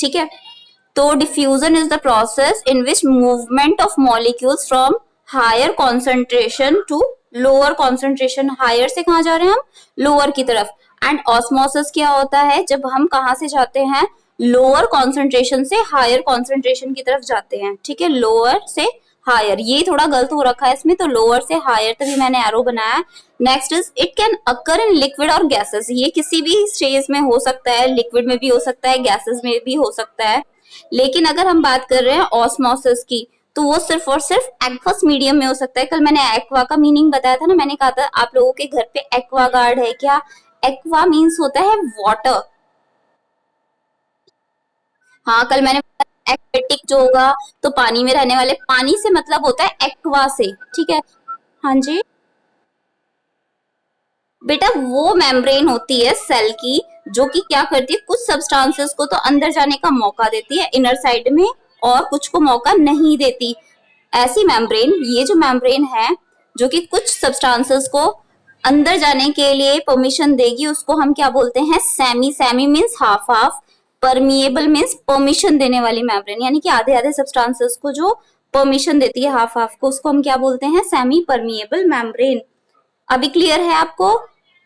ठीक है। तो diffusion is the process in which movement of molecules from higher concentration to lower concentration, higher से कहाँ जा रहे हैं हम, लोअर की तरफ। एंड ऑस्मोसिस क्या होता है, जब हम कहाँ से जाते हैं, लोअर कॉन्सेंट्रेशन से हायर कॉन्सेंट्रेशन की तरफ जाते हैं, ठीक है, लोअर से हायर। ये थोड़ा गलत हो रखा है इसमें, तो लोअर से हायर तभी मैंने एरो बनाया। Next is it can occur in liquid और गैसेस, ये किसी भी स्टेज में हो सकता है, लिक्विड में भी हो सकता है, गैसेस में भी हो सकता है। लेकिन अगर हम बात कर रहे हैं ऑस्मोसिस की, तो वो सिर्फ और सिर्फ एक्वस मीडियम में हो सकता है। कल मैंने एक्वा का मीनिंग बताया था ना, मैंने कहा था आप लोगों के घर पे एक्वा गार्ड है क्या। एक्वा मीन्स होता है वाटर। हाँ, कल मैंने एक्वेटिक जो होगा तो पानी में रहने वाले, पानी से मतलब होता है एक्वा से, ठीक है। हाँ जी बेटा, वो मेम्ब्रेन होती है सेल की, जो कि क्या करती है, कुछ सब्सटेंसेस को तो अंदर जाने का मौका देती है इनर साइड में, और कुछ को मौका नहीं देती। ऐसी मेम्ब्रेन, ये जो मेम्ब्रेन है जो कि कुछ सब्सटेंसेस को अंदर जाने के लिए परमिशन देगी, उसको हम क्या बोलते हैं, semi. Semi means half half, permeable means permission देने वाली मेम्ब्रेन, यानी कि आधे आधे सब्सटेंसेस को जो परमिशन देती है हाफ हाफ को, उसको हम क्या बोलते हैं, सेमी परमिएबल मेम्ब्रेन। अभी क्लियर है आपको।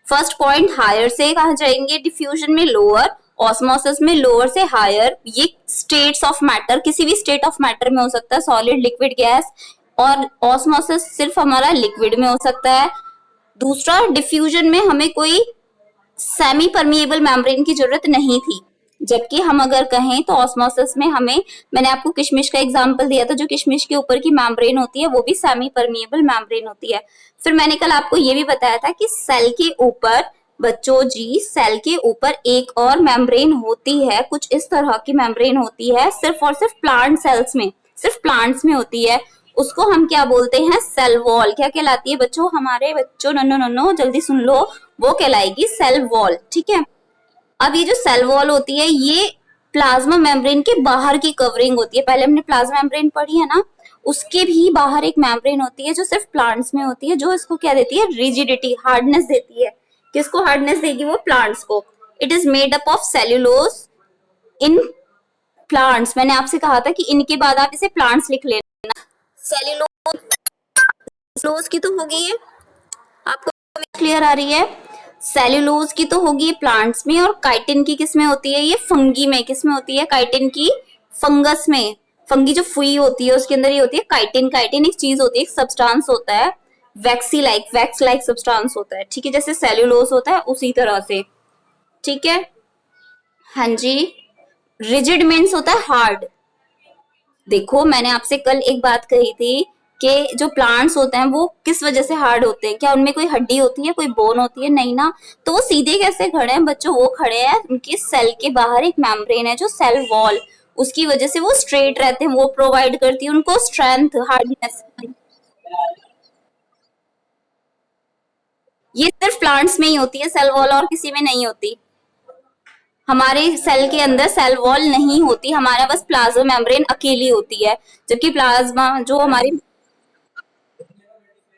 फर्स्ट पॉइंट, हायर से कहा जाएंगे डिफ्यूजन में लोअर, ऑस्मोसिस में लोअर से हायर। ये स्टेट्स ऑफ मैटर, किसी भी स्टेट ऑफ मैटर में हो सकता है, सॉलिड, लिक्विड, गैस। और ऑस्मोसिस सिर्फ हमारा लिक्विड में हो सकता है। दूसरा, डिफ्यूजन में हमें कोई सेमी परमिएबल मेम्ब्रेन की जरूरत नहीं थी, जबकि हम अगर कहें तो ऑस्मोसिस में हमें, मैंने आपको किशमिश का एग्जांपल दिया था, जो किशमिश के ऊपर की मेम्ब्रेन होती है वो भी सेमी परमिएबल मेम्ब्रेन होती है। फिर मैंने कल आपको ये भी बताया था कि सेल के ऊपर, बच्चों जी, सेल के ऊपर एक और मेम्ब्रेन होती है, कुछ इस तरह की मेम्ब्रेन होती है, सिर्फ और सिर्फ प्लांट सेल्स में, सिर्फ प्लांट्स में होती है। उसको हम क्या बोलते हैं, सेल वॉल। क्या कहलाती है बच्चों, हमारे बच्चों, नन्नो नन्नो जल्दी सुन लो, वो कहलाएगी सेल वॉल, ठीक है। अब ये जो सेल वॉल होती है, ये प्लाज्मा मेम्ब्रेन के बाहर की कवरिंग होती है। पहले हमने प्लाज्मा मेम्ब्रेन पढ़ी है ना, उसके भी बाहर एक मेम्ब्रेन होती है जो सिर्फ प्लांट्स में होती है, जो इसको क्या देती है, रिजिडिटी, हार्डनेस देती है। किसको हार्डनेस देगी, वो प्लांट्स को। It is made up of cellulose in plants. मैंने आपसे कहा था कि इनके बाद आप इसे प्लांट्स लिख लेना। सेल्यूलोज की तो होगी ये, आपको क्लियर आ रही है। सेल्यूलोज की तो होगी प्लांट्स में, और काइटिन की किस में होती है, ये फंगी में। किस में होती है, काइटिन की फंगस में। फंगी जो फुई होती है उसके अंदर ये होती है काइटिन। काइटिन एक चीज होती है, एक सब्सटेंस होता है, वैक्सी लाइक, वैक्स लाइक सब्सटेंस होता है, ठीक है, जैसे सेल्यूलोज होता है उसी तरह से, ठीक है। हाँ जी, रिजिड मीन्स होता है हार्ड। देखो, मैंने आपसे कल एक बात कही थी कि जो प्लांट्स होते हैं वो किस वजह से हार्ड होते हैं, क्या उनमें कोई हड्डी होती है, कोई बोन होती है, नहीं ना। तो वो सीधे कैसे खड़े हैं बच्चों, वो खड़े हैं, उनके सेल के बाहर एक मेम्ब्रेन है जो सेल वॉल, उसकी वजह से वो स्ट्रेट रहते हैं, वो प्रोवाइड करती है उनको स्ट्रेंथ, हार्डनेस। ये सिर्फ प्लांट्स में ही होती है सेल वॉल, और किसी में नहीं होती। हमारे सेल के अंदर सेल वॉल नहीं होती, हमारा बस प्लाज्मा मेम्ब्रेन अकेली होती है। जबकि प्लाज्मा जो हमारी,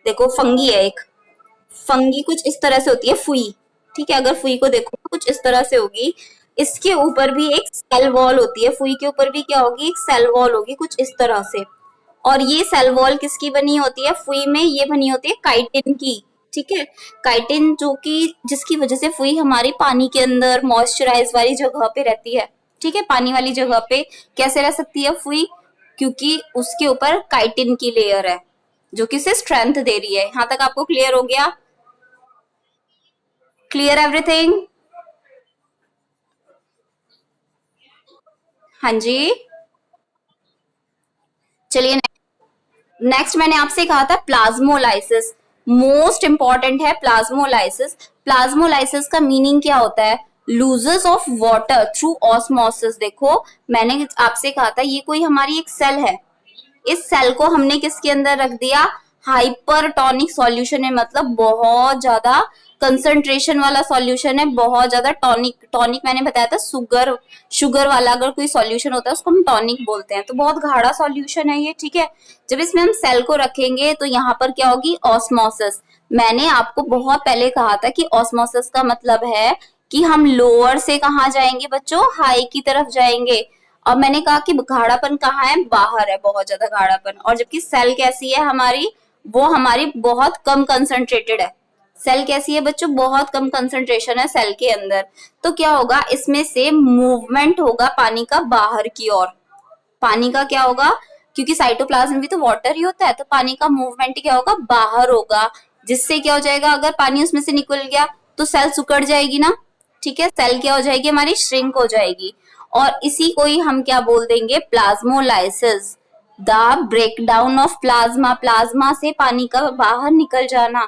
देखो फंगी है एक, फंगी कुछ इस तरह से होती है, फुई, ठीक है, अगर फुई को देखो कुछ इस तरह से होगी। इसके ऊपर भी एक सेल वॉल होती है, फुई के ऊपर भी क्या होगी, एक सेल वॉल होगी कुछ इस तरह से। और ये सेल वॉल किसकी बनी होती है, फुई में ये बनी होती है काइटिन की, ठीक है। काइटिन जो कि, जिसकी वजह से फुई हमारी पानी के अंदर मॉइस्चराइज वाली जगह पे रहती है, ठीक है, पानी वाली जगह पे कैसे रह सकती है फुई, क्योंकि उसके ऊपर काइटिन की लेयर है जो कि उसे स्ट्रेंथ दे रही है। यहां तक आपको क्लियर हो गया, क्लियर एवरीथिंग। हाँ जी, चलिए नेक्स्ट मैंने आपसे कहा था प्लाज्मोलाइसिस, मोस्ट इंपॉर्टेंट है प्लाज्मोलाइसिस। प्लाज्मोलाइसिस का मीनिंग क्या होता है, losers of water through osmosis. देखो, मैंने आपसे कहा था ये कोई हमारी एक सेल है, इस सेल को हमने किसके अंदर रख दिया, हाइपरटोनिक सॉल्यूशन है, मतलब बहुत ज्यादा कंसंट्रेशन वाला सॉल्यूशन है, बहुत ज्यादा टॉनिक। टॉनिक मैंने बताया था, शुगर, शुगर वाला अगर कोई सॉल्यूशन होता है उसको हम टॉनिक बोलते हैं। तो बहुत गाढ़ा सॉल्यूशन है ये, ठीक है। जब इसमें हम सेल को रखेंगे तो यहाँ पर क्या होगी, ऑस्मोसिस। मैंने आपको बहुत पहले कहा था कि ऑस्मोसिस का मतलब है कि हम लोअर से कहाँ जाएंगे बच्चों, हाई की तरफ जाएंगे। और मैंने कहा कि गाढ़ापन कहाँ है, बाहर है बहुत ज्यादा गाढ़ापन, और जबकि सेल कैसी है हमारी, वो हमारी बहुत कम कंसंट्रेटेड है। सेल कैसी है बच्चों, बहुत कम कंसंट्रेशन है सेल के अंदर। तो क्या होगा, इसमें से मूवमेंट होगा पानी का बाहर की ओर। पानी का क्या होगा, क्योंकि साइटोप्लाज्म में भी तो वाटर ही होता है, तो पानी का मूवमेंट क्या होगा, बाहर होगा। जिससे क्या हो जाएगा, अगर पानी उसमें से निकल गया तो सेल सिकुड़ जाएगी ना। ठीक है, सेल क्या हो जाएगी हमारी, श्रिंक हो जाएगी। और इसी को ही हम क्या बोल देंगे, plasmolysis, the breakdown of plasma. Plasma से पानी का बाहर निकल जाना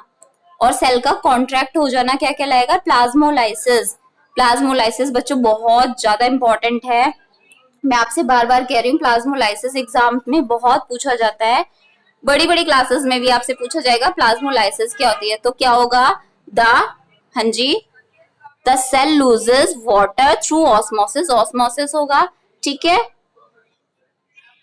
और सेल का कॉन्ट्रैक्ट हो जाना क्या कहलाएगा, प्लाज्मोलाइसिस। प्लाज्मोलाइसिस बच्चों बहुत ज्यादा इंपॉर्टेंट है। मैं आपसे बार बार कह रही हूँ, प्लाज्मोलाइसिस एग्जाम में बहुत पूछा जाता है, बड़ी बड़ी क्लासेस में भी आपसे पूछा जाएगा प्लाज्मोलाइसिस क्या होती है। तो क्या होगा, द, हाँ जी, the cell loses water through osmosis, osmosis होगा। ठीक है,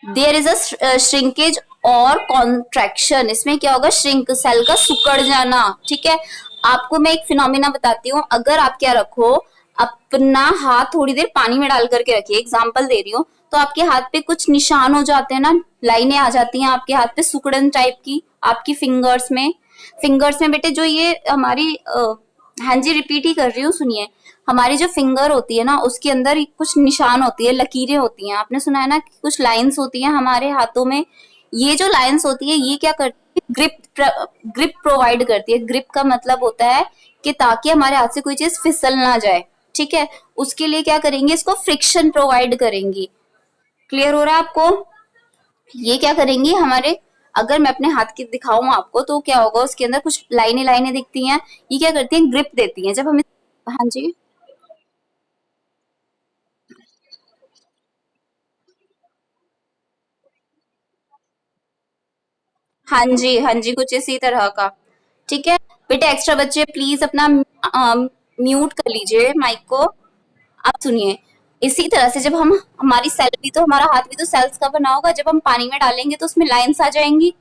देयर इज अ श्रिंकेज और कॉन्ट्रैक्शन, इसमें क्या होगा, श्रिंक, सेल का सिकुड़ जाना। ठीक है, आपको मैं एक फिनोमिना बताती हूँ। अगर आप क्या रखो, अपना हाथ थोड़ी देर पानी में डाल करके रखिए, एग्जाम्पल दे रही हूँ, तो आपके हाथ पे कुछ निशान हो जाते हैं ना, लाइनें आ जाती हैं आपके हाथ पे सिकुड़न टाइप की, आपकी फिंगर्स में बेटे जो ये हमारी हाँ जी रिपीट ही कर रही हूँ, सुनिए। हमारी जो फिंगर होती है ना, उसके अंदर कुछ निशान होती है, लकीरें होती हैं। आपने सुना है ना कि कुछ लाइंस होती हैं हमारे हाथों में। ये जो लाइंस होती है, ये क्या करती है, ग्रिप प्रोवाइड करती है। ग्रिप का मतलब होता है कि ताकि हमारे हाथ से कोई चीज फिसल ना जाए। ठीक है, उसके लिए क्या करेंगे, इसको फ्रिक्शन प्रोवाइड करेंगी। क्लियर हो रहा है आपको, ये क्या करेंगी हमारे, अगर मैं अपने हाथ की दिखाऊं आपको तो क्या होगा, उसके अंदर कुछ लाइनें लाइनें दिखती हैं, ये क्या करती हैं, ग्रिप देती हैं जब हम। हाँ जी, हाँ जी, हाँ जी, कुछ इसी तरह का। ठीक है, बेटे एक्स्ट्रा बच्चे प्लीज अपना म्यूट कर लीजिए माइक को। आप सुनिए, इसी तरह से जब हम, हमारी सेल भी तो, हमारा हाथ भी तो सेल्स का बना होगा, जब हम पानी में डालेंगे तो उसमें लाइंस आ जाएंगी।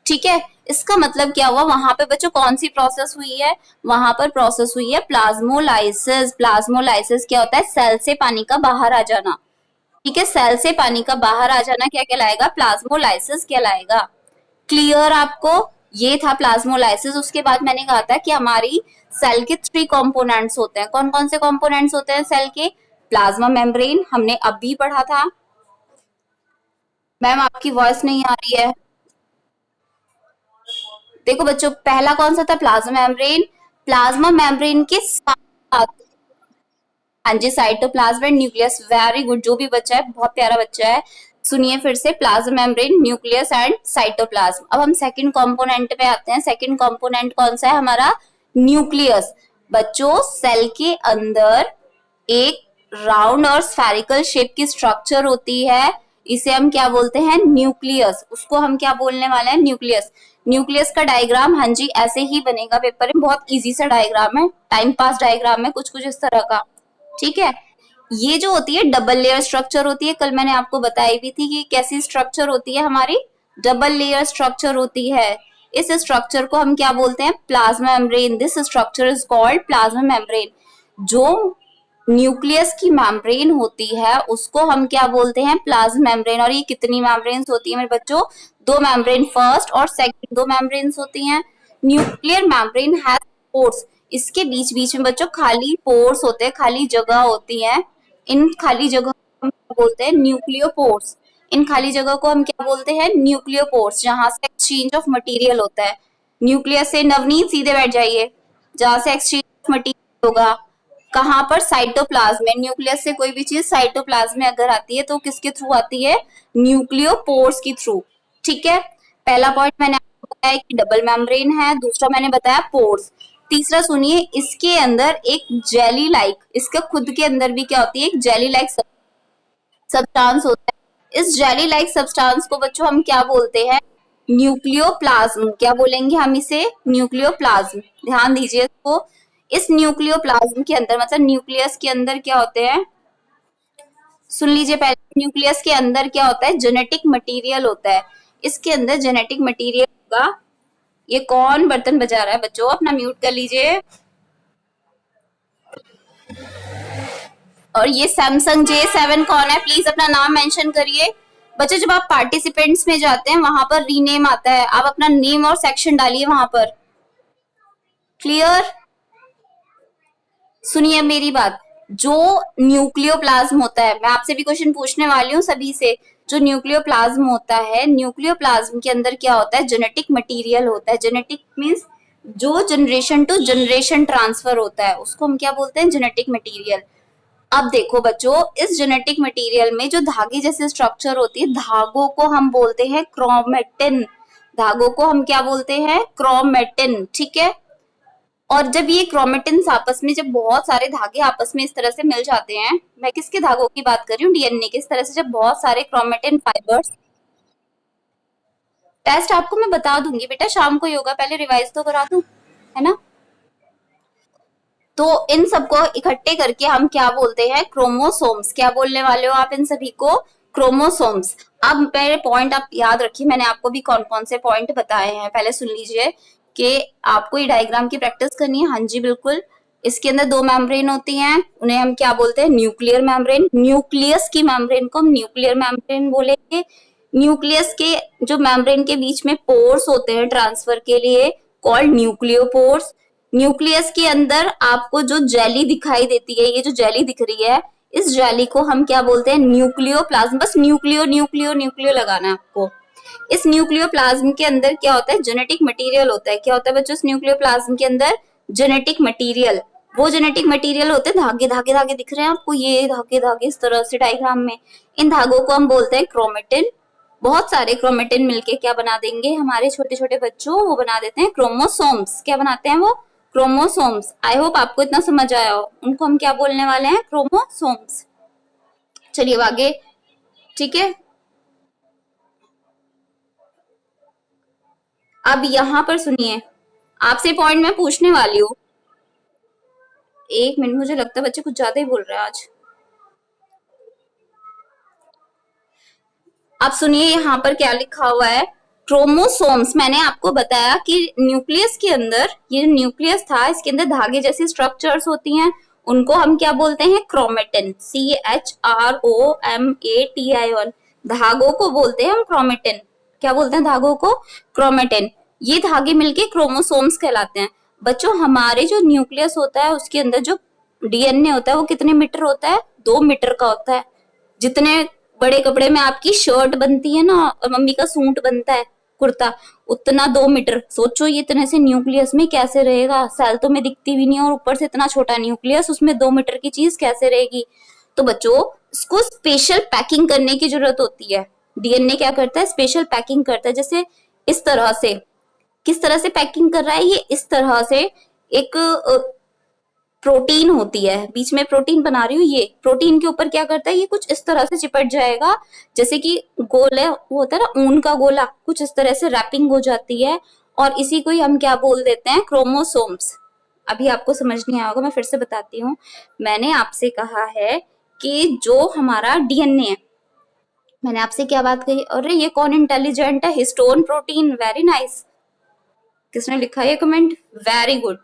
ठीक है, इसका मतलब क्या हुआ, वहां पे बच्चों कौन सी प्रोसेस हुई है, वहां पर प्रोसेस हुई है प्लाज्मोलाइसिस। प्लाज्मोलाइसिस क्या होता है, सेल से पानी का बाहर आ जाना। ठीक है, सेल से पानी का बाहर आ जाना क्या कहलाएगा, प्लाज्मोलाइसिस कहलाएगा। क्लियर आपको, ये था प्लाज्मोलाइसिस। उसके बाद मैंने कहा था कि हमारी सेल के 3 कंपोनेंट्स होते हैं। कौन कौन से कंपोनेंट्स होते हैं सेल के, प्लाज्मा मेम्ब्रेन, हमने अभी पढ़ा था। मैम आपकी वॉइस नहीं आ रही है। देखो बच्चों, पहला कौन सा था, प्लाज्मा मेम्ब्रेन। प्लाज्मा मेम्ब्रेन के साथ, हाँ जी, cytoplasm and nucleus, very good, जो भी बच्चा है बहुत प्यारा बच्चा है। सुनिए फिर से, plasma membrane, nucleus and cytoplasm. अब हम सेकंड कंपोनेंट पे आते हैं। सेकंड कंपोनेंट कौन सा है हमारा, न्यूक्लियस। बच्चों, सेल के अंदर एक राउंड और स्फेरिकल शेप की स्ट्रक्चर होती है, इसे हम क्या बोलते हैं, न्यूक्लियस। उसको हम क्या बोलने वाले हैं, न्यूक्लियस। न्यूक्लियस का डायग्राम हाँ जी ऐसे ही बनेगा पेपर में, बहुत इजी सा डायग्राम है, टाइम पास डायग्राम है, कुछ कुछ इस तरह का। ठीक है, ये जो होती है डबल लेयर स्ट्रक्चर होती है, कल मैंने आपको बताई भी थी कि कैसी स्ट्रक्चर होती है हमारी, डबल लेयर स्ट्रक्चर होती है। इस स्ट्रक्चर को हम क्या बोलते हैं, plasma membrane. This structure is called plasma membrane. जो न्यूक्लियस की मेम्ब्रेन होती है उसको हम क्या बोलते हैं, प्लाज्मा मेम्ब्रेन। और ये कितनी मेम्ब्रेन्स होती है मेरे बच्चों, 2 मेम्ब्रेन, फर्स्ट और सेकंड 2 मेम्ब्रेन्स होती हैं। न्यूक्लियर मेम्ब्रेन हैज पोर्स, इसके बीच बीच में बच्चों खाली पोर्स होते हैं, खाली जगह होती है। इन खाली जगह को हम क्या बोलते हैं, न्यूक्लियोपोर्स। इन खाली जगह को हम क्या बोलते हैं, न्यूक्लियोपोर्स, जहां से एक्सचेंज ऑफ मटेरियल होता है। न्यूक्लियस से, नवनीत सीधे बैठ जाइए, जहां से एक्सचेंज ऑफ मटेरियल होगा, कहां पर, साइटोप्लाज्म में। न्यूक्लियस से कोई भी चीज साइटोप्लाज्म में अगर आती है तो किसके थ्रू आती है, न्यूक्लियोपोर्स के थ्रू। ठीक है, पहला पॉइंट मैंने आपको बताया कि डबल मेम्ब्रेन है, दूसरा मैंने बताया पोर्स। तीसरा सुनिए, इसके अंदर एक जेली लाइक, इसके खुद के अंदर भी क्या होती है, एक जेली लाइक सब्सटेंस होता है। इस जेली लाइक सब्सटेंस को बच्चों हम क्या बोलते हैं, न्यूक्लियोप्लाज्म। क्या बोलेंगे हम इसे, न्यूक्लियोप्लाज्म। ध्यान दीजिए इसको। इस न्यूक्लियोप्लाज्म के अंदर, मतलब न्यूक्लियस के अंदर क्या होते हैं, सुन लीजिए पहले, न्यूक्लियस के अंदर क्या होता है, जेनेटिक मटेरियल होता है। इसके अंदर जेनेटिक मटेरियल होगा। ये कौन बर्तन बजा रहा है बच्चों, अपना म्यूट कर लीजिए। और ये सैमसंग J7 कौन है, प्लीज अपना नाम मेंशन करिए। बच्चों जब आप पार्टिसिपेंट्स में जाते हैं वहां पर रीनेम आता है, आप अपना नेम और सेक्शन डालिए वहां पर। क्लियर? सुनिए मेरी बात, जो न्यूक्लियोप्लाज्म होता है, मैं आपसे भी क्वेश्चन पूछने वाली हूँ सभी से। जो न्यूक्लियोप्लाज्म होता है, न्यूक्लियोप्लाज्म के अंदर क्या होता है, जेनेटिक मटेरियल होता है। जेनेटिक मींस जो जनरेशन टू जनरेशन ट्रांसफर होता है उसको हम क्या बोलते हैं, जेनेटिक मटेरियल। अब देखो बच्चों, इस जेनेटिक मटेरियल में जो धागे जैसे स्ट्रक्चर होती है, धागों को हम बोलते हैं क्रोमेटिन। धागों को हम क्या बोलते हैं, क्रोमेटिन, ठीक है। और जब ये क्रोमेटिन्स आपस में, जब बहुत सारे धागे आपस में इस तरह से मिल जाते हैं, मैं किसके धागों की बात कर रही हूँ, डीएनए के। इस तरह से जब बहुत सारे क्रोमेटिन फाइबर्स, टेस्ट आपको मैं बता दूंगी बेटा, शाम को योगा, पहले रिवाइज तो करा दूं, है ना। तो इन सबको इकट्ठे करके हम क्या बोलते हैं, क्रोमोसोम्स। क्या बोलने वाले हो आप इन सभी को, क्रोमोसोम्स। अब मेरे पॉइंट आप याद रखिए, मैंने आपको भी कौन कौन से पॉइंट बताए हैं, पहले सुन लीजिए कि आपको ये डायग्राम की प्रैक्टिस करनी है। हाँ जी बिल्कुल। इसके अंदर दो मेम्ब्रेन होती हैं, उन्हें हम क्या बोलते हैं, न्यूक्लियर मेम्ब्रेन। न्यूक्लियस की मेम्ब्रेन को हम न्यूक्लियर मेम्ब्रेन बोलेंगे। न्यूक्लियस के जो मेम्ब्रेन के बीच में पोर्स होते हैं ट्रांसफर के लिए, कॉल्ड न्यूक्लियोपोर्स। न्यूक्लियस के अंदर आपको जो जेली दिखाई देती है, ये जो जेली दिख रही है, इस जेली को हम क्या बोलते हैं, न्यूक्लियोप्लाज्म। बस न्यूक्लियो न्यूक्लियो न्यूक्लियो लगाना है आपको। इस न्यूक्लियोप्लाज्म के अंदर क्या होता है, जेनेटिक मटेरियल होता है। क्या होता है बच्चों इस न्यूक्लियोप्लाज्म के अंदर, जेनेटिक मटेरियल। वो जेनेटिक मटेरियल होते हैं धागे, धागे धागे दिख रहे हैं आपको, ये धागे धागे इस तरह से डायग्राम में। इन धागों को हम बोलते हैं क्रोमेटिन। बहुत सारे क्रोमेटिन मिलके क्या बना देंगे हमारे छोटे छोटे बच्चों, वो बना देते हैं क्रोमोसोम्स। क्या बनाते हैं वो, क्रोमोसोम्स। आई होप आपको इतना समझ आया हो। उनको हम क्या बोलने वाले हैं, क्रोमोसोम्स। चलिए आगे, ठीक है। अब यहां पर सुनिए, आपसे पॉइंट मैं पूछने वाली हूँ। एक मिनट, मुझे लगता है बच्चे कुछ ज्यादा ही बोल रहे हैं आज। आप सुनिए यहाँ पर क्या लिखा हुआ है, क्रोमोसोम्स। मैंने आपको बताया कि न्यूक्लियस के अंदर, ये न्यूक्लियस था, इसके अंदर धागे जैसी स्ट्रक्चर्स होती हैं, उनको हम क्या बोलते हैं, क्रोमेटिन। CHROMATIN। धागों को बोलते हैं हम क्रोमेटिन। क्या बोलते हैं धागों को, क्रोमेटिन। ये धागे मिलके क्रोमोसोम्स कहलाते हैं। बच्चों हमारे जो न्यूक्लियस होता है उसके अंदर जो डीएनए होता है वो कितने मीटर होता है, 2 मीटर का होता है। जितने बड़े कपड़े में आपकी शर्ट बनती है ना, और मम्मी का सूट बनता है, कुर्ता, उतना 2 मीटर। सोचो ये इतने से न्यूक्लियस में कैसे रहेगा, सेल तो में दिखती भी नहीं और ऊपर से इतना छोटा न्यूक्लियस, उसमें 2 मीटर की चीज कैसे रहेगी। तो बच्चों इसको स्पेशल पैकिंग करने की जरूरत होती है। डीएनए क्या करता है, स्पेशल पैकिंग करता है। जैसे इस तरह से, किस तरह से पैकिंग कर रहा है ये, इस तरह से एक प्रोटीन होती है, बीच में प्रोटीन बना रही हूँ, ये प्रोटीन के ऊपर क्या करता है, ये कुछ इस तरह से चिपट जाएगा, जैसे कि गोले वो होता है ना ऊन का गोला, कुछ इस तरह से रैपिंग हो जाती है। और इसी को ही हम क्या बोल देते हैं, क्रोमोसोम्स। अभी आपको समझ नहीं आया होगा, मैं फिर से बताती हूँ। मैंने आपसे कहा है कि जो हमारा डीएनए है, मैंने आपसे क्या बात कही, अरे ये कौन इंटेलिजेंट है, हिस्टोन प्रोटीन, वेरी नाइस। किसने लिखा है कमेंट, वेरी गुड।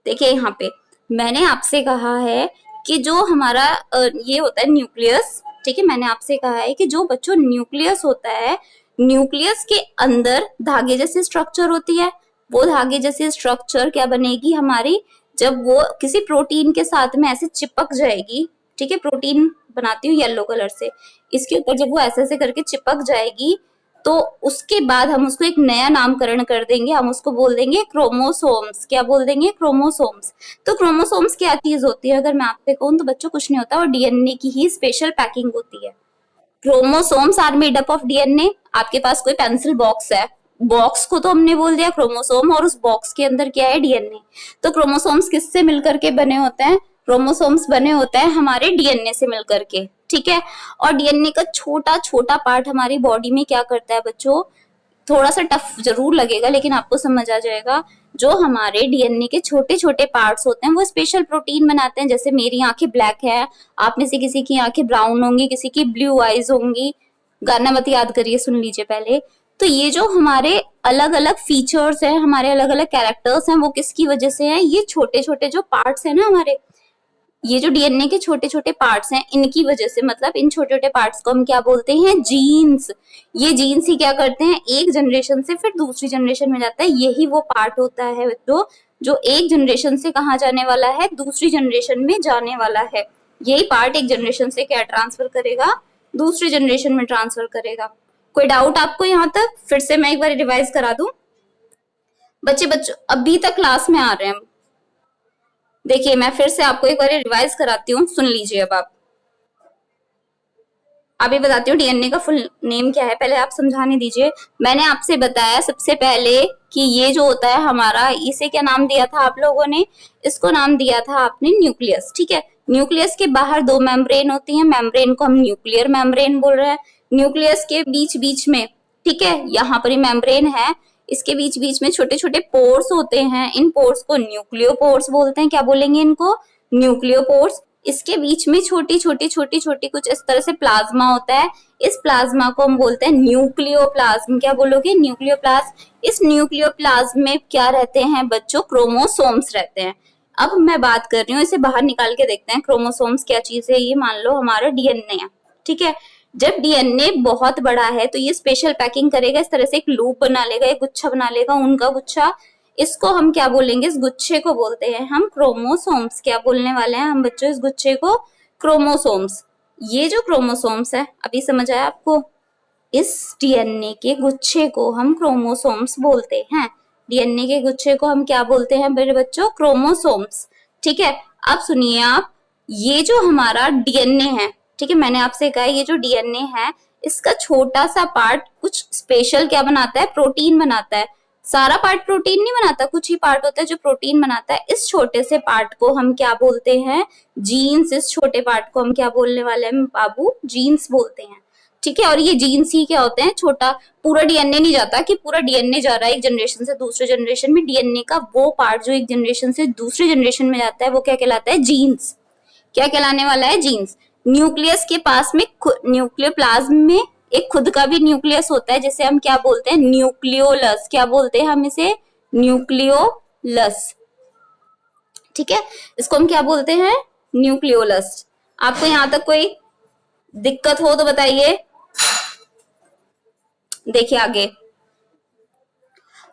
देखिए यहाँ पे मैंने आपसे कहा है कि जो हमारा ये होता है न्यूक्लियस, ठीक है। मैंने आपसे कहा है कि जो बच्चों न्यूक्लियस होता है, न्यूक्लियस के अंदर धागे जैसी स्ट्रक्चर होती है। वो धागे जैसी स्ट्रक्चर क्या बनेगी हमारी, जब वो किसी प्रोटीन के साथ में ऐसे चिपक जाएगी, ठीक है। प्रोटीन बनाती हूँ येलो कलर से, इसके ऊपर जब वो ऐसे ऐसे करके चिपक जाएगी, तो उसके बाद हम उसको एक नया नामकरण कर देंगे, हम उसको बोल देंगे क्रोमोसोम्स। क्या बोल देंगे, क्रोमोसोम्स। तो क्रोमोसोम्स क्या चीज होती है, अगर मैं आपसे कहूँ तो बच्चों कुछ नहीं होता, और डीएनए की ही स्पेशल पैकिंग होती है। Chromosomes are made up of DNA. आपके पास कोई पेंसिल बॉक्स है, बॉक्स को तो हमने बोल दिया क्रोमोसोम, और उस बॉक्स के अंदर क्या है, डीएनए। तो क्रोमोसोम्स किससे मिलकर के बने होते हैं, क्रोमोसोम्स बने होते हैं हमारे डीएनए से मिलकर के, ठीक है। और डीएनए का छोटा छोटा पार्ट हमारी बॉडी में क्या करता है बच्चों, थोड़ा सा टफ जरूर लगेगा लेकिन आपको समझ आ जाएगा। जो हमारे डीएनए के छोटे छोटे पार्ट्स होते हैं वो स्पेशल प्रोटीन बनाते हैं। जैसे मेरी आंखें ब्लैक है, आप में से किसी की आंखें ब्राउन होंगी, किसी की ब्लू आईज होंगी। गाना मत याद करिए, सुन लीजिए पहले। तो ये जो हमारे अलग अलग फीचर्स हैं, हमारे अलग अलग कैरेक्टर्स हैं, वो किसकी वजह से हैं, ये छोटे छोटे जो पार्ट्स हैं ना हमारे, ये जो डीएनए के छोटे छोटे पार्ट्स हैं, इनकी वजह से, मतलब इन छोटे छोटे पार्ट्स को हम क्या बोलते हैं, जीन्स। ये जीन्स ही क्या करते हैं, एक जनरेशन से फिर दूसरी जनरेशन में जाता है। यही वो पार्ट होता है बच्चों जो एक जनरेशन से कहाँ जाने वाला है, दूसरी जनरेशन में जाने वाला है। यही पार्ट एक जनरेशन से क्या ट्रांसफर करेगा, दूसरी जनरेशन में ट्रांसफर करेगा। कोई डाउट आपको यहाँ तक? फिर से मैं एक बार रिवाइज करा दूं। बच्चे अभी तक क्लास में आ रहे हैं? देखिए मैं फिर से आपको एक बार रिवाइज कराती हूँ, सुन लीजिए। अब आप अभी बताती हूँ डीएनए का फुल नेम क्या है, पहले आप समझाने दीजिए। मैंने आपसे बताया सबसे पहले कि ये जो होता है हमारा, इसे क्या नाम दिया था आप लोगों ने, इसको नाम दिया था आपने न्यूक्लियस। ठीक है, न्यूक्लियस के बाहर दो मेम्ब्रेन होती है, मेम्ब्रेन को हम न्यूक्लियर मेम्ब्रेन बोल रहे हैं। न्यूक्लियस के बीच बीच में, ठीक है, यहाँ पर ही मेम्ब्रेन है, इसके बीच बीच में छोटे छोटे पोर्स होते हैं, इन पोर्स को न्यूक्लियोपोर्स बोलते हैं। क्या बोलेंगे इनको? न्यूक्लियोपोर्स। इसके बीच में छोटी छोटी छोटी छोटी कुछ इस तरह से प्लाज्मा होता है, इस प्लाज्मा को हम बोलते हैं न्यूक्लियोप्लाज्म। क्या बोलोगे? न्यूक्लियोप्लाज्म। इस न्यूक्लियोप्लाज्म में क्या रहते हैं बच्चों? क्रोमोसोम्स रहते हैं। अब मैं बात कर रही हूँ, इसे बाहर निकाल के देखते हैं क्रोमोसोम्स क्या चीज है। ये मान लो हमारा डीएनए है, ठीक है। जब डीएनए बहुत बड़ा है तो ये स्पेशल पैकिंग करेगा, इस तरह से एक लूप बना लेगा, एक गुच्छा बना लेगा, ऊन का गुच्छा। इसको हम क्या बोलेंगे? इस गुच्छे को बोलते हैं हम क्रोमोसोम्स। क्या बोलने वाले हैं हम बच्चों? इस गुच्छे को क्रोमोसोम्स। ये जो क्रोमोसोम्स है, अभी समझ आया आपको? इस डीएनए के गुच्छे को हम क्रोमोसोम्स बोलते हैं। डीएनए के गुच्छे को हम क्या बोलते हैं मेरे बच्चों? क्रोमोसोम्स। ठीक है, अब सुनिए आप, ये जो हमारा डीएनए है, ठीक है, मैंने आपसे कहा ये जो डीएनए है, इसका छोटा सा पार्ट कुछ स्पेशल क्या बनाता है? प्रोटीन बनाता है। सारा पार्ट प्रोटीन नहीं बनाता, कुछ ही पार्ट होता है जो प्रोटीन बनाता है। इस छोटे से पार्ट को हम क्या बोलते हैं? जीन्स। इस छोटे पार्ट को हम क्या बोलने वाले हैं बाबू? जीन्स बोलते हैं। ठीक है, और ये जीन्स ही क्या होते हैं? छोटा, पूरा डीएनए नहीं जाता कि पूरा डीएनए जा रहा है एक जनरेशन से दूसरे जनरेशन में। डीएनए का वो पार्ट जो एक जनरेशन से दूसरे जनरेशन में जाता है वो क्या कहलाता है? जीन्स। क्या कहलाने वाला है? जीन्स। न्यूक्लियस के पास में, न्यूक्लियोप्लाज्म में एक खुद का भी न्यूक्लियस होता है जिसे हम क्या बोलते हैं? न्यूक्लियोलस। क्या बोलते हैं हम इसे? न्यूक्लियोलस। ठीक है, इसको हम क्या बोलते हैं? न्यूक्लियोलस। आपको यहां तक कोई दिक्कत हो तो बताइए। देखिए आगे,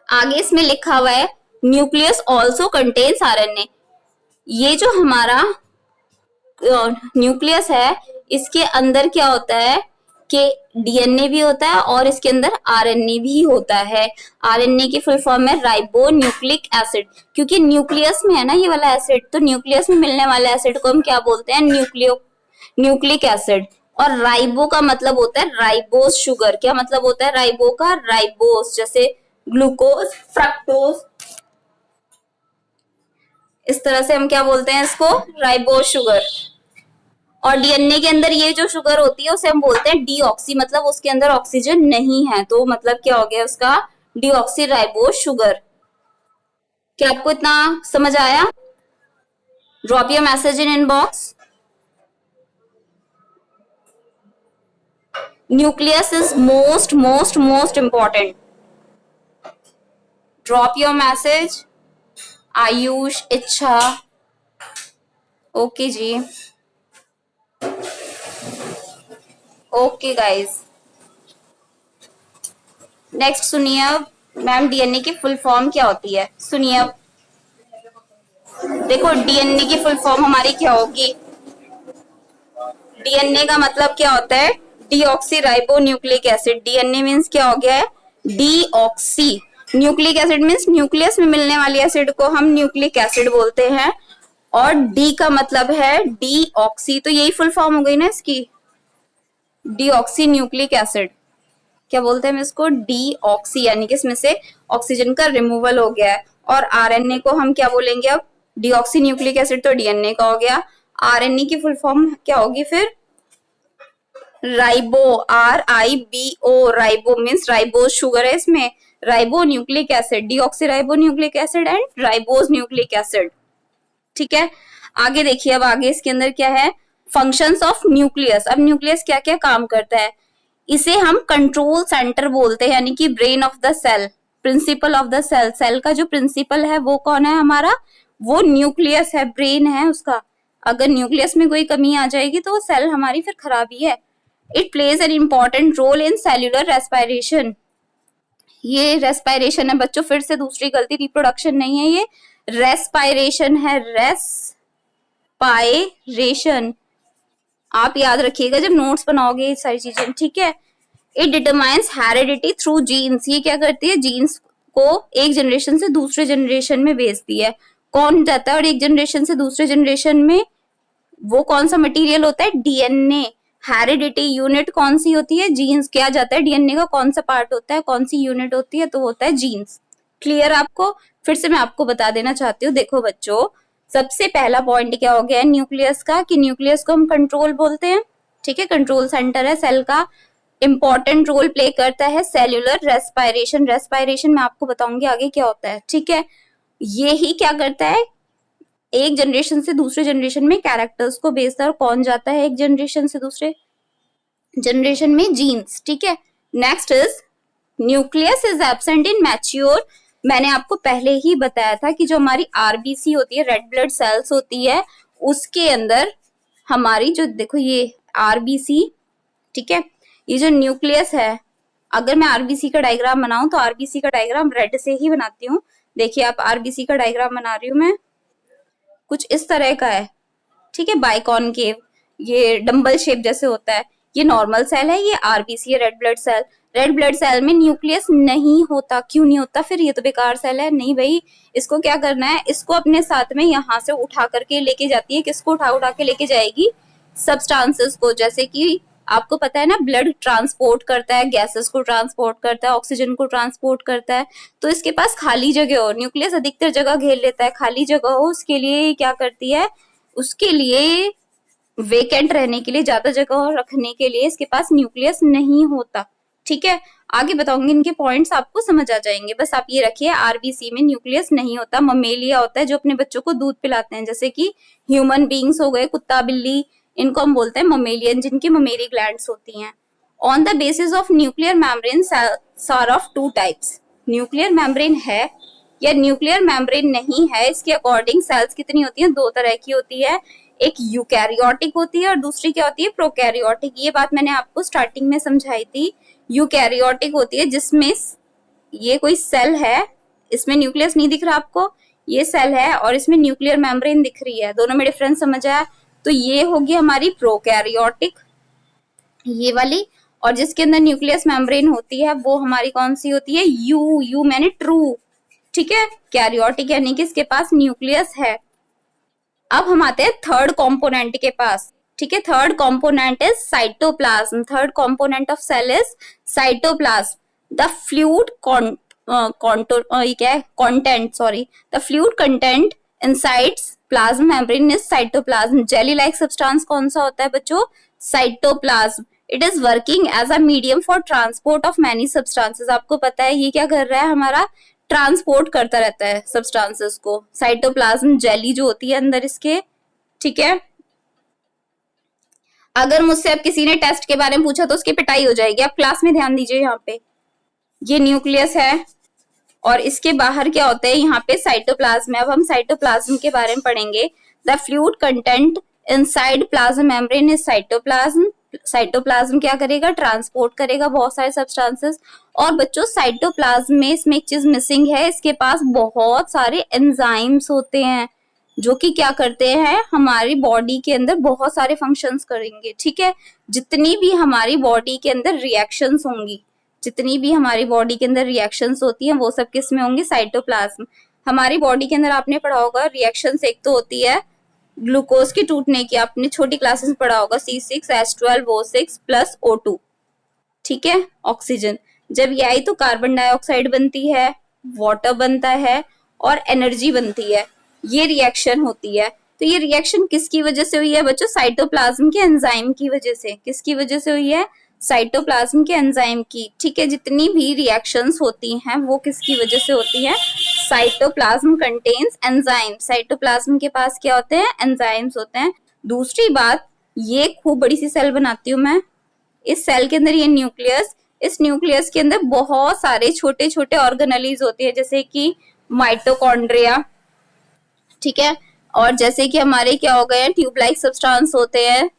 आगे इसमें लिखा हुआ है न्यूक्लियस ऑल्सो कंटेन्स आरएनए। ये जो हमारा न्यूक्लियस है, इसके अंदर क्या होता है कि डीएनए भी होता है और इसके अंदर आरएनए भी होता है। आरएनए की फुल फॉर्म है राइबो न्यूक्लिक एसिड। क्योंकि न्यूक्लियस में है ना ये वाला एसिड, तो न्यूक्लियस में मिलने वाले एसिड को हम क्या बोलते हैं? Nucleic acid. और राइबो का मतलब होता है राइबोस शुगर। क्या मतलब होता है राइबो का? राइबोस, जैसे ग्लूकोज, फ्रक्टोज, इस तरह से हम क्या बोलते हैं इसको? Ribose sugar. और डीएनए के अंदर ये जो शुगर होती है उसे हम बोलते हैं डीऑक्सी, मतलब उसके अंदर ऑक्सीजन नहीं है, तो मतलब क्या हो गया उसका? Deoxy ribose sugar. क्या आपको इतना समझ आया? Drop your message in inbox. Nucleus is most important. Drop your message. Ayush, इच्छा, ओके जी, ओके गाइज। नेक्स्ट सुनिए अब, मैम डीएनए की फुल फॉर्म क्या होती है? सुनिए अब, देखो डीएनए की फुल फॉर्म हमारी क्या होगी? डीएनए का मतलब क्या होता है? Deoxy ribo nucleic acid. DNA means क्या हो गया है? Deoxy. Nucleic acid means nucleus में मिलने वाली एसिड को हम न्यूक्लिक एसिड बोलते हैं। और डी का मतलब है डीऑक्सी, तो यही फुल फॉर्म हो गई ना इसकी, डीऑक्सी न्यूक्लिक एसिड। क्या बोलते हैं हम इसको? डीऑक्सी, यानी कि इसमें से ऑक्सीजन का रिमूवल हो गया है। और आरएनए को हम क्या बोलेंगे अब? डीऑक्सी न्यूक्लिक एसिड तो डीएनए का हो गया। आरएनए की फुल फॉर्म क्या होगी फिर? Ribo, RIBO। Ribo means ribose sugar है इसमें, ribo nucleic acid, deoxy ribo nucleic acid and ribose nucleic acid. ठीक है, आगे देखिए, अब आगे इसके अंदर क्या है? Functions of nucleus. अब न्यूक्लियस क्या क्या काम करता है? इसे हम कंट्रोल सेंटर बोलते हैं, यानी कि brain of the cell, principal of the cell. Cell का जो प्रिंसिपल है वो कौन है हमारा? वो न्यूक्लियस है, ब्रेन है उसका। अगर न्यूक्लियस में कोई कमी आ जाएगी तो वो सेल हमारी फिर खराब ही है। It plays an important role in cellular respiration. ये रेस्पिरेशन है बच्चों, फिर से दूसरी गलती, रिप्रोडक्शन नहीं है, ये रेस्पिरेशन है, रेस्पायरेशन। आप याद रखिएगा जब नोट्स बनाओगे ये सारी चीजें, ठीक है। It determines heredity through genes. ये क्या करती है, जीन्स को एक जनरेशन से दूसरे जनरेशन में भेजती है। कौन जाता है और एक जनरेशन से दूसरे जनरेशन में, वो कौन सा मटेरियल होता है, डीएनए। हेरिडिटी यूनिट कौन सी होती है, जीन्स। क्या जाता है डीएनए का, कौन सा पार्ट होता है, कौन सी यूनिट होती है, तो होता है जीन्स। क्लियर आपको? फिर से मैं आपको बता देना चाहती हूँ, देखो बच्चों, सबसे पहला पॉइंट क्या हो गया न्यूक्लियस का, कि न्यूक्लियस को हम कंट्रोल बोलते हैं, ठीक है, कंट्रोल सेंटर है सेल का, इंपॉर्टेंट रोल प्ले करता है सेल्यूलर रेस्पिरेशन। रेस्पिरेशन मैं आपको बताऊंगी आगे क्या होता है, ठीक है। ये ही क्या करता है, एक जनरेशन से दूसरे जनरेशन में कैरेक्टर्स को भेजता है। और कौन जाता है एक जनरेशन से दूसरे जनरेशन में, जीन्स, ठीक है। Next is nucleus is absent in mature. मैंने आपको पहले ही बताया था कि जो हमारी आरबीसी होती है, रेड ब्लड सेल्स होती है, उसके अंदर हमारी जो, देखो ये आरबीसी, ठीक है, ये जो न्यूक्लियस है, अगर मैं आरबीसी का डायग्राम बनाऊं तो आरबीसी का डायग्राम रेड से ही बनाती हूँ। देखिए आप, आरबीसी का डायग्राम बना रही हूँ मैं, कुछ इस तरह का है, ठीक है, बाइकॉनकेव, ये डंबल शेप जैसे होता है। ये नॉर्मल सेल है, ये आरबीसी है, red blood cell. Red blood cell में न्यूक्लियस नहीं होता, क्यों नहीं होता, फिर ये तो बेकार सेल है। नहीं भाई, इसको क्या करना है, इसको अपने साथ में यहाँ से उठा करके लेके जाती है। किसको उठा उठा के लेके जाएगी, सब्सटेंसेस को। जैसे कि आपको पता है ना, ब्लड ट्रांसपोर्ट करता है, गैसेस को ट्रांसपोर्ट करता है, ऑक्सीजन को ट्रांसपोर्ट करता है। तो इसके पास खाली जगह हो, न्यूक्लियस अधिकतर जगह घेर लेता है, खाली जगह हो उसके लिए क्या करती है, उसके लिए वेकेंट रहने के लिए, ज्यादा जगह रखने के लिए इसके पास न्यूक्लियस नहीं होता, ठीक है। आगे बताऊंगी, इनके पॉइंट्स आपको समझ आ जाएंगे। बस आप ये रखिए, आरबीसी में न्यूक्लियस नहीं होता। ममेलिया होता है जो अपने बच्चों को दूध पिलाते हैं, जैसे कि ह्यूमन बींग्स हो गए, कुत्ता बिल्ली, इनको हम बोलते हैं ममेलियन, जिनकी ममेरी ग्लैंड्स होती हैं। On the basis of nuclear membrane, cells are of two types. Nuclear membrane है या न्यूक्लियर मेम्ब्रेन नहीं है, इसके अकॉर्डिंग सेल्स कितनी होती हैं, दो तरह की होती है। एक यूकैरियोटिक होती है और दूसरी क्या होती है, प्रोकैरियोटिक। ये बात मैंने आपको स्टार्टिंग में समझाई थी। यूकैरियोटिक होती है जिसमें ये कोई सेल है, इसमें न्यूक्लियस नहीं दिख रहा आपको, ये सेल है और इसमें न्यूक्लियर मेम्ब्रेन दिख रही है, दोनों में डिफरेंस समझ आया। तो ये होगी हमारी प्रोकैरियोटिक, ये वाली। और जिसके अंदर न्यूक्लियस मेम्ब्रेन होती है वो हमारी कौन सी होती है, यू मैंने ट्रू, ठीक है, कैरियोटिक, यानी कि इसके पास न्यूक्लियस है। अब हम आते हैं थर्ड कंपोनेंट के पास, ठीक है। Third component is cytoplasm. Third component of cell is cytoplasm. The fluid the fluid content inside plasm membrane is cytoplasm. Jelly like substance कौन सा होता है बच्चों, cytoplasm. It is working as a medium for transport of many substances. आपको पता है ये क्या कर रहा है, हमारा ट्रांसपोर्ट करता रहता है सब्सटेंसेस को, साइटोप्लाज्म जेली जो होती है अंदर इसके, ठीक है। अगर मुझसे अब किसी ने टेस्ट के बारे में पूछा तो उसकी पिटाई हो जाएगी। आप क्लास में ध्यान दीजिए, यहाँ पे ये न्यूक्लियस है और इसके बाहर क्या होता है, यहाँ पे साइटोप्लाज्म है। अब हम साइटोप्लाज्म के बारे में पढ़ेंगे। The fluid content inside plasm membrane is cytoplasm. Cytoplasm क्या करेगा, ट्रांसपोर्ट करेगा बहुत सारे सब्सटेंसेस। और बच्चों साइटोप्लाज्म में इसमें एक चीज मिसिंग है, इसके पास बहुत सारे एंजाइम्स होते हैं जो कि क्या करते हैं, हमारी बॉडी के अंदर बहुत सारे फंक्शंस करेंगे, ठीक है। जितनी भी हमारी बॉडी के अंदर रिएक्शंस होंगी, जितनी भी हमारी बॉडी के अंदर रिएक्शंस होती हैं वो सब किस में होंगी, साइटोप्लाज्म। हमारी बॉडी के अंदर आपने पढ़ा होगा रिएक्शंस, एक तो होती है ग्लूकोज की टूटने की, आपने छोटी क्लासेस में पढ़ा होगा, C6H12O6 प्लस O2, ठीक है, ऑक्सीजन। जब ये आई तो कार्बन डाइऑक्साइड बनती है, वाटर बनता है और एनर्जी बनती है। ये रिएक्शन होती है। तो ये रिएक्शन किसकी वजह से हुई है बच्चों, साइटोप्लाज्म के एंजाइम की वजह से। किसकी वजह से हुई है, साइटोप्लाज्म के एंजाइम की, ठीक है। जितनी भी रिएक्शंस होती हैं वो किसकी वजह से होती है, साइटोप्लाज्म कंटेन्स एंजाइम। साइटोप्लाज्म के पास क्या होते हैं, एंजाइम्स होते हैं। दूसरी बात, ये खूब बड़ी सी सेल बनाती हूँ मैं, इस सेल के अंदर ये न्यूक्लियस, इस न्यूक्लियस के अंदर बहुत सारे छोटे छोटे ऑर्गेनेलीज होते हैं, जैसे कि माइटोकॉन्ड्रिया, ठीक है, और जैसे कि हमारे क्या हो गए हैं, ट्यूब लाइक सब्सटेंस होते हैं,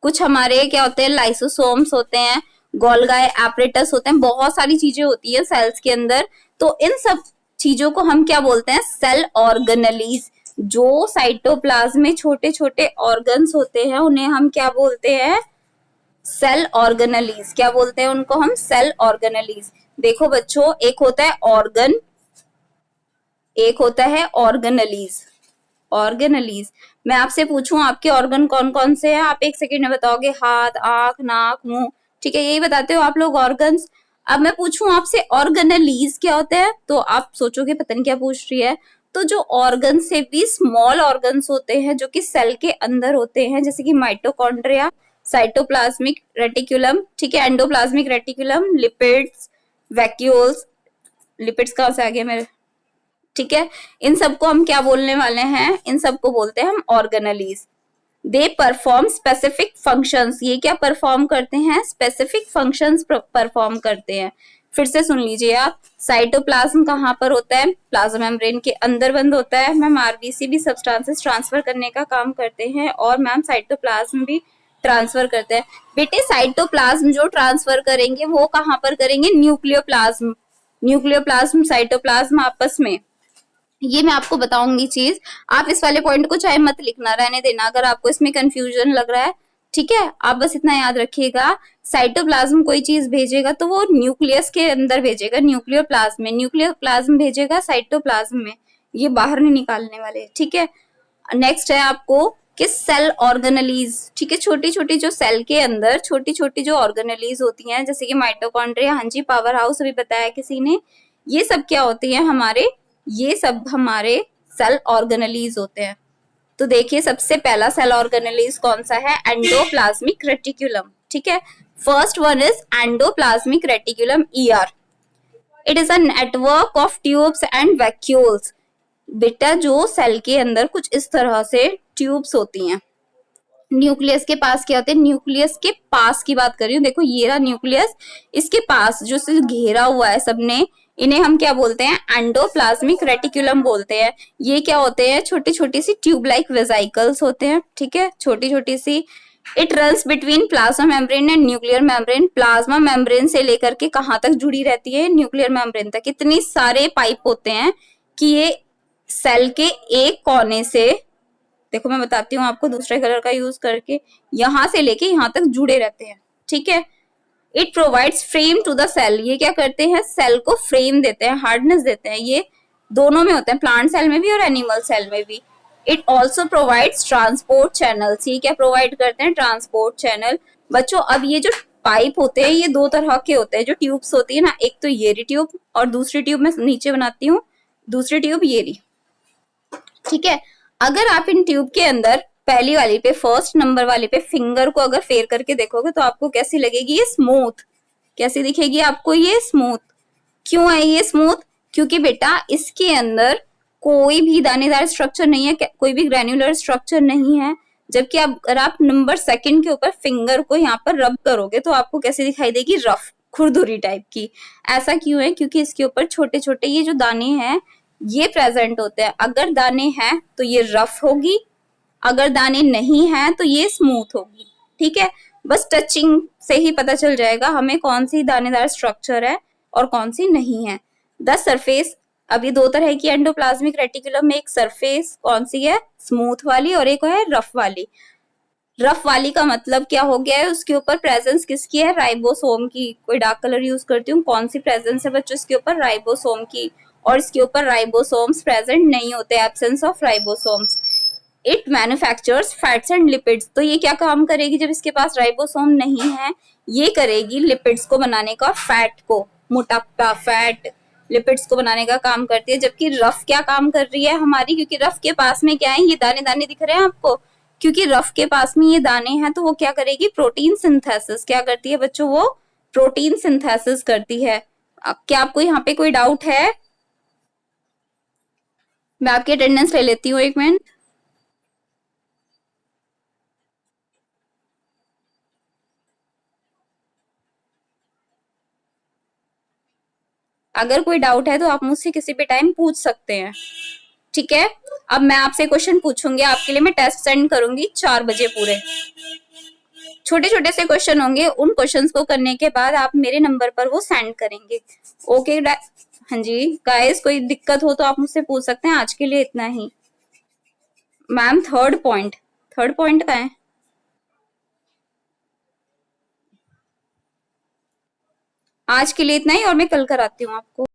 कुछ हमारे क्या होते हैं, लाइसोसोम्स होते हैं, गोल्गाई एपरेटस होते हैं, बहुत सारी चीजें होती है सेल्स के अंदर। तो इन सब चीजों को हम क्या बोलते हैं, सेल ऑर्गेनेलीज। जो साइटोप्लाज्म में छोटे छोटे ऑर्गन्स होते हैं उन्हें हम क्या बोलते हैं, सेल ऑर्गेनेलीज। क्या बोलते हैं उनको हम, सेल ऑर्गेनेलीज। देखो बच्चों, एक होता है ऑर्गन, एक होता है ऑर्गेनेलीज। ऑर्गेनेलीज, मैं आपसे पूछूं आपके ऑर्गन कौन कौन से हैं, आप एक सेकंड में बताओगे, हाथ, आंख, नाक, मुंह, ठीक है, यही बताते हो आप लोग ऑर्गन्स। अब मैं पूछूं आपसे ऑर्गेनेलीज क्या होता है, तो आप सोचोगे पता नहीं क्या पूछ रही है। तो जो ऑर्गन से भी स्मॉल ऑर्गन्स होते हैं जो कि सेल के अंदर होते हैं, जैसे कि माइटोकॉन्ड्रिया, साइटोप्लाज्मिक रेटिकुलम, ठीक है, endoplasmic reticulum, lipids, vacuoles, lipids कहाँ से आ गया मेरे, ठीक है, इन सबको हम क्या बोलने वाले हैं, इन सबको बोलते हैं हम organelles. They perform specific functions, ये क्या परफॉर्म करते हैं, स्पेसिफिक फंक्शंस परफॉर्म करते हैं। फिर से सुन लीजिए आप, साइटोप्लाज्म कहाँ पर होता है, प्लाज्मा मेम्ब्रेन के अंदर बंद होता है। मैम आरबीसी भी सब्सटेंसेस ट्रांसफर करने का काम करते हैं और मैम साइटोप्लाज्म भी ट्रांसफर करते हैं। बेटे साइटोप्लाज्म जो ट्रांसफर करेंगे वो कहाँ पर करेंगे, न्यूक्लियोप्लाज्म, न्यूक्लियोप्लाज्म साइटोप्लाज्म आपस में। ये मैं आपको बताऊंगी चीज, आप इस वाले पॉइंट को चाहे मत लिखना, रहने देना अगर आपको इसमें कंफ्यूजन लग रहा है, ठीक है। आप बस इतना याद रखिएगा, साइटोप्लाज्म कोई चीज भेजेगा तो वो न्यूक्लियस के अंदर भेजेगा, न्यूक्लियर प्लाज्म में, न्यूक्लियर प्लाज्म भेजेगा साइटोप्लाज्म में, ये बाहर नहीं निकालने वाले, ठीक है। नेक्स्ट है आपको कि सेल ऑर्गेनेलीज, ठीक है, छोटी छोटी जो सेल के अंदर छोटी छोटी जो ऑर्गेनेलीज होती हैं, जैसे कि माइटोकॉन्ड्रिया, हाँ जी, पावर हाउस अभी बताया किसी ने, ये सब क्या होती है हमारे, ये सब हमारे सेल ऑर्गेनेलीज होते हैं। तो देखिए सबसे पहला सेल ऑर्गेनेलीज कौन सा है, एंडोप्लाज्मिक रेटिकुलम, ठीक है। First one is endoplasmic reticulum, ER. It is a network of tubes and vacuoles. बेटा जो सेल के अंदर कुछ इस तरह से ट्यूब्स होती हैं, न्यूक्लियस के पास क्या होते हैं, न्यूक्लियस के पास की बात कर रही हूँ, देखो ये रहा न्यूक्लियस, इसके पास जो से घेरा हुआ है सबने, इन्हें हम क्या बोलते हैं, एंडोप्लाज्मिक रेटिकुलम बोलते हैं। ये क्या होते हैं, छोटी छोटी सी ट्यूब लाइक वेसिकल्स होते हैं, ठीक है, छोटी छोटी सी। It runs between plasma membrane and nuclear membrane. Plasma membrane से लेकर के कहाँ तक जुड़ी रहती है, न्यूक्लियर मेम्ब्रेन तक। इतनी सारे पाइप होते हैं कि ये सेल के एक कोने से, देखो मैं बताती हूँ आपको दूसरे कलर का यूज करके, यहां से लेके यहां तक जुड़े रहते हैं, ठीक है। It provides frame to the cell, ये क्या करते हैं, सेल को फ्रेम देते हैं, हार्डनेस देते हैं। ये दोनों में होते हैं, प्लांट सेल में भी और एनिमल सेल में भी। It also provides transport channels, ये क्या प्रोवाइड करते हैं, ट्रांसपोर्ट चैनल। बच्चों अब ये जो पाइप होते हैं ये दो तरह के होते हैं, जो ट्यूब्स होती है ना, एक तो ये रही ट्यूब और दूसरी ट्यूब मैं नीचे बनाती हूँ, दूसरी ट्यूब ये रही, ठीक है। अगर आप इन ट्यूब के अंदर पहली वाली पे, फर्स्ट नंबर वाली पे फिंगर को अगर फेर करके देखोगे तो आपको कैसी लगेगी, ये स्मूथ, कैसी दिखेगी आपको, ये स्मूथ। क्यों है ये स्मूथ, क्योंकि बेटा इसके अंदर कोई भी दानेदार स्ट्रक्चर नहीं है, कोई भी ग्रैन्युलर स्ट्रक्चर नहीं है। जबकि अगर आप नंबर सेकंड के ऊपर फिंगर को यहाँ पर रब करोगे तो आपको कैसे दिखाई देगी, रफ, खुरदुरी टाइप की। ऐसा क्यों है, क्योंकि इसके ऊपर छोटे छोटे ये जो दाने हैं ये प्रेजेंट होते हैं। अगर दाने हैं तो ये रफ होगी, अगर दाने नहीं हैं तो ये स्मूथ होगी, ठीक है। बस टचिंग से ही पता चल जाएगा हमें कौन सी दानेदार स्ट्रक्चर है और कौन सी नहीं है। द सरफेस, अब ये दो तरह की एंडोप्लाज्मिक रेटिकुलम में, एक सरफेस कौन सी है, स्मूथ वाली, और एक है रफ वाली। रफ वाली का मतलब क्या हो गया है, उसके ऊपर प्रेजेंस किसकी है, राइबोसोम की। कोई डार्क कलर यूज करती हूँ, कौन सी प्रेजेंस है बच्चों इसके ऊपर, राइबोसोम की। और इसके ऊपर राइबोसोम्स प्रेजेंट नहीं होते, absence of ribosomes. It manufactures fats and lipids, तो ये क्या काम करेगी जब इसके पास राइबोसोम नहीं है, ये करेगी लिपिड्स को बनाने का, फैट को, मोटापा फैट, लिपिड्स को बनाने का काम करती है। जबकि रफ क्या काम कर रही है हमारी, क्योंकि रफ के पास में क्या है, ये दाने दाने दिख रहे हैं आपको, क्योंकि रफ के पास में ये दाने हैं, तो वो क्या करेगी, प्रोटीन सिंथेसिस, क्या करती है बच्चों, वो प्रोटीन सिंथेसिस करती है। क्या आपको यहाँ पे कोई डाउट है, मैं आपकी अटेंडेंस ले लेती हूँ एक मिनट। अगर कोई डाउट है तो आप मुझसे किसी भी टाइम पूछ सकते हैं। ठीक है, अब मैं आपसे क्वेश्चन पूछूंगी, आपके लिए मैं टेस्ट सेंड करूंगी 4 बजे पूरे। छोटे छोटे से क्वेश्चन होंगे, उन क्वेश्चंस को करने के बाद आप मेरे नंबर पर वो सेंड करेंगे। ओके हाँ जी गाइस, कोई दिक्कत हो तो आप मुझसे पूछ सकते हैं। आज के लिए इतना ही। मैम थर्ड पॉइंट का है। आज के लिए इतना ही और मैं कल कराती हूँ आपको।